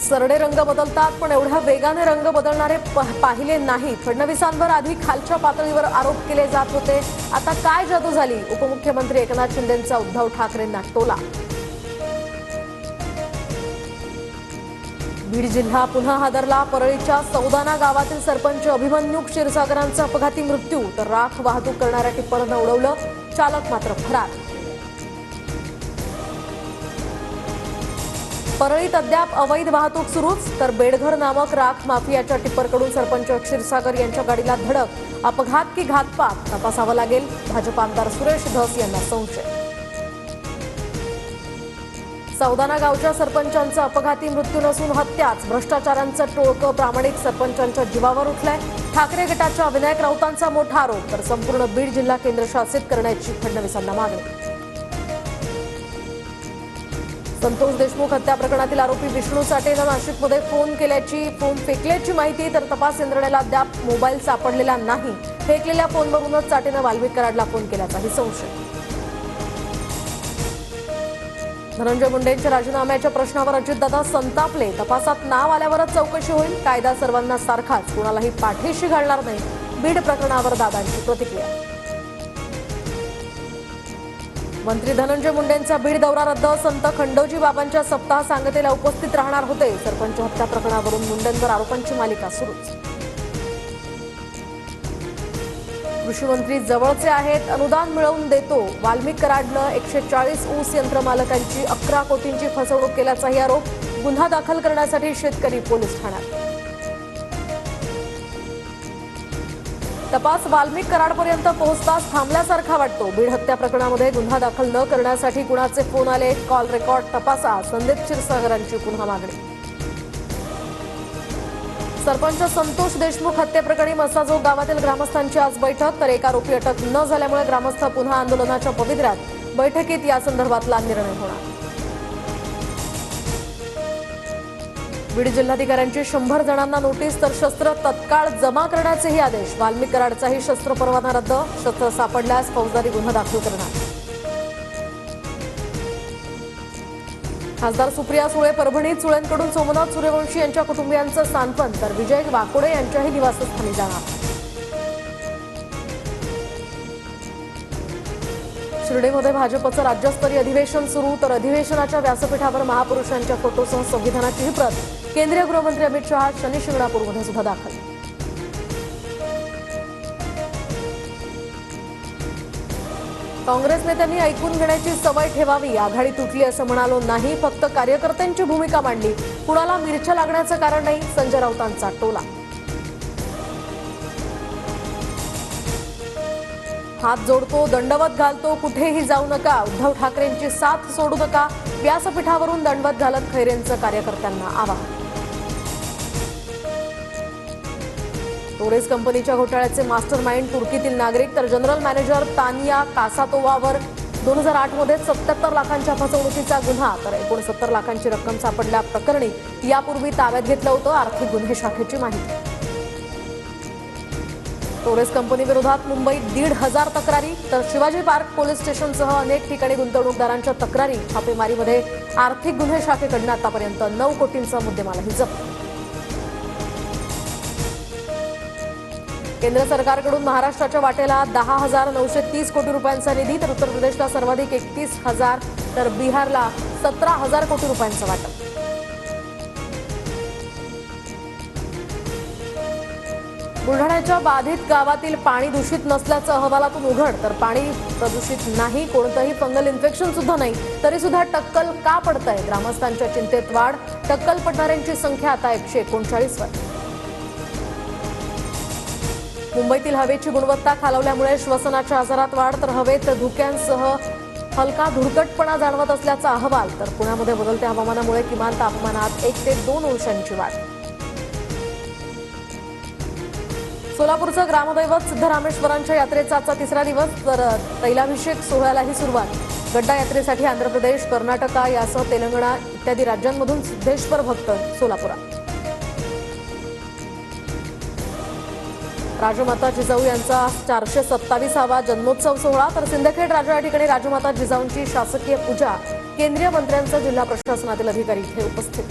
सरडे रंग बदलतात, पण एवढ्या वेगाने रंग बदलणारे पाहिले नाही। फडणवीसांवर आधी खालच्या पातळीवर आरोप केले जात होते, आता काय जादू झाली? उपमुख्यमंत्री एकनाथ शिंदेंचा उद्धव ठाकरेंना टोला। बीड जिल्हा पुन्हा हादरला। परळीच्या सौदाना गावातील सरपंच अभिमन्यू क्षीरसागरांचा अपघाती मृत्यू, तर राख वाहतूक करणाऱ्या टिप्परनं उडवलं, चालक मात्र फरार। परळीत अद्याप अवैध वाहतूक सुरूच, तर बेडघर नामक राख माफियाच्या टिप्परकडून सरपंच क्षीरसागर यांच्या गाडीला धडक। अपघात की घातपात तपासावं लागेल, भाजप आमदार सुरेश धस यांना संशय। सौदाना गावच्या सरपंचांचा अपघाती मृत्यू नसून हत्याच। भ्रष्टाचारांचं टोळकं प्रामाणिक सरपंचांच्या जीवावर उठलंय। ठाकरे गटाच्या विनायक राऊतांचा मोठा आरोप, तर संपूर्ण बीड जिल्हा केंद्रशासित करण्याची फडणवीसांना मागणी। संतोष देशमुख हत्या प्रकरणातील आरोपी विष्णू चाटेनं नाशिकमध्ये फोन फेकल्याची माहिती, तर तपास यंत्रणेला अद्याप मोबाईल सापडलेला नाही। फेकलेल्या फोनवरूनच चाटेनं वाल्मिक कराडला फोन केल्याचाही संशय। धनंजय मुंडेंच्या राजीनाम्याच्या प्रश्नावर अजितदादा संतापले। तपासात नाव आल्यावरच चौकशी होईल, कायदा सर्वांना सारखाच, कुणालाही पाठीशी घालणार नाही। बीड प्रकरणावर दादांची प्रतिक्रिया। मंत्री धनंजय मुंडेंचा बीड दौरा रद्द। संत खंडोजी बाबांच्या सप्ताह सांगतेला उपस्थित राहणार होते। सरपंच हत्या प्रकरणावरून मुंडेंवर आरोपांची मालिका सुरूच। कृषी मंत्री जवळचे आहेत, अनुदान मिळवून देतो। वाल्मिक कराडनं 140 ऊस यंत्रमालकांची 11 कोटींची फसवणूक केल्याचाही आरोप। गुन्हा दाखल करण्यासाठी शेतकरी पोलीस ठाण्यात। तपास वाल्मिक कराडपर्यंत पोहोचताच थांबल्यासारखा वाटतो। बीड हत्या प्रकरणामध्ये गुन्हा दाखल न करण्यासाठी कुणाचे फोन आले, कॉल रेकॉर्ड तपासा, संदीप क्षीरसागरांची पुन्हा मागणी। सरपंच संतोष देशमुख हत्येप्रकरणी मसाजोग गावातील ग्रामस्थांची आज बैठक, तर एक आरोपी अटक न झाल्यामुळे ग्रामस्थ पुन्हा आंदोलनाच्या पवित्र्यात। बैठकीत या संदर्भातला निर्णय होणार। बीड जिल्हाधिकाऱ्यांची 100 जणांना नोटीस, तर शस्त्र तत्काळ जमा करण्याचेही आदेश। वाल्मिक कराडचाही शस्त्र परवाना रद्द, शस्त्र सापडल्यास फौजदारी गुन्हा दाखल करणार। खासदार सुप्रिया सुळे परभणीत सुळेंकडून सोमनाथ सूर्यवंशी यांच्या कुटुंबियांचं सांत्वन, तर विजय वाकोडे यांच्याही निवासस्थानी जाणार। शिर्डीमध्ये भाजपचं राज्यस्तरीय अधिवेशन सुरू, तर अधिवेशनाच्या व्यासपीठावर महापुरुषांच्या फोटोसह संविधानाची ही प्रत। केंद्रीय गृहमंत्री अमित शहा शनी शिंगणापूरमध्ये सुद्धा दाखल। काँग्रेस नेत्यांनी ऐकून घेण्याची सवय ठेवावी। आघाडी तुटली असं म्हणालो नाही, फक्त कार्यकर्त्यांची भूमिका मांडली। कुणाला मिरच्या लागण्याचं कारण नाही, संजय राऊतांचा टोला। हात जोडतो, दंडवत घालतो, कुठेही जाऊ नका। उद्धव ठाकरेंची साथ सोडू नका। व्यासपीठावरून दंडवत घालत खैरेंचं कार्यकर्त्यांना आवाहन। टोरेस कंपनीच्या घोटाळ्याचे मास्टर माइंड तुर्कीतील नागरिक, तर जनरल मॅनेजर तानिया कासातोवावर 2008 मध्ये 77 लाखांच्या फसवणुकीचा गुन्हा, तर 69 लाखांची रक्कम सापडल्या प्रकरणी यापूर्वी ताब्यात घेतलं होतं। आर्थिक गुन्हे शाखेची माहिती। टोरेस कंपनी विरोधात मुंबईत 1,500 तक्रारी, तर शिवाजी पार्क पोलीस स्टेशनसह अनेक ठिकाणी गुंतवणूकदारांच्या तक्रारी। छापेमारीमध्ये आर्थिक गुन्हे शाखेकडून आतापर्यंत 9 कोटींचा मुद्देमालही जप्त। केंद्र सरकारकडून महाराष्ट्राच्या वाटेला 10,930 कोटी रुपयांचा निधी, तर उत्तर प्रदेशला सर्वाधिक 31,000, तर बिहारला 17,000 कोटी रुपयांचं वाटप। बुलढाण्याच्या बाधित गावातील पाणी दूषित नसल्याचं अहवालातून उघड, तर पाणी प्रदूषित नाही, कोणतंही फंगल इन्फेक्शन सुद्धा नाही, तरी सुद्धा टक्कल का पडतंय? ग्रामस्थांच्या चिंतेत वाढ, टक्कल पडणाऱ्यांची संख्या आता 139 वर। मुंबईतील हवेची गुणवत्ता खालावल्यामुळे श्वसनाच्या आजारात वाढ, तर हवेत धुक्यांसह हलका धुरकटपणा जाणवत असल्याचा अहवाल, तर पुण्यामध्ये बदलत्या हवामानामुळे किमान तापमानात 1 ते 2 अंशांची वाढ। सोलापूरचं ग्रामदैवत सिद्धरामेश्वरांच्या यात्रेचा आजचा 3रा दिवस, तर तैलाभिषेक सोहळ्यालाही सुरुवात। गड्डा यात्रेसाठी आंध्र प्रदेश, कर्नाटक यासह तेलंगणा इत्यादी राज्यांमधून सिद्धेश्वर भक्त सोलापुरात। राजमाता जिजाऊ यांचा 427वा जन्मोत्सव सोहळा, तर सिंदखेड राजा या ठिकाणी राजमाता जिजाऊंची शासकीय पूजा। केंद्रीय मंत्र्यांचा जिल्हा प्रशासनातील अधिकारी इथे उपस्थित।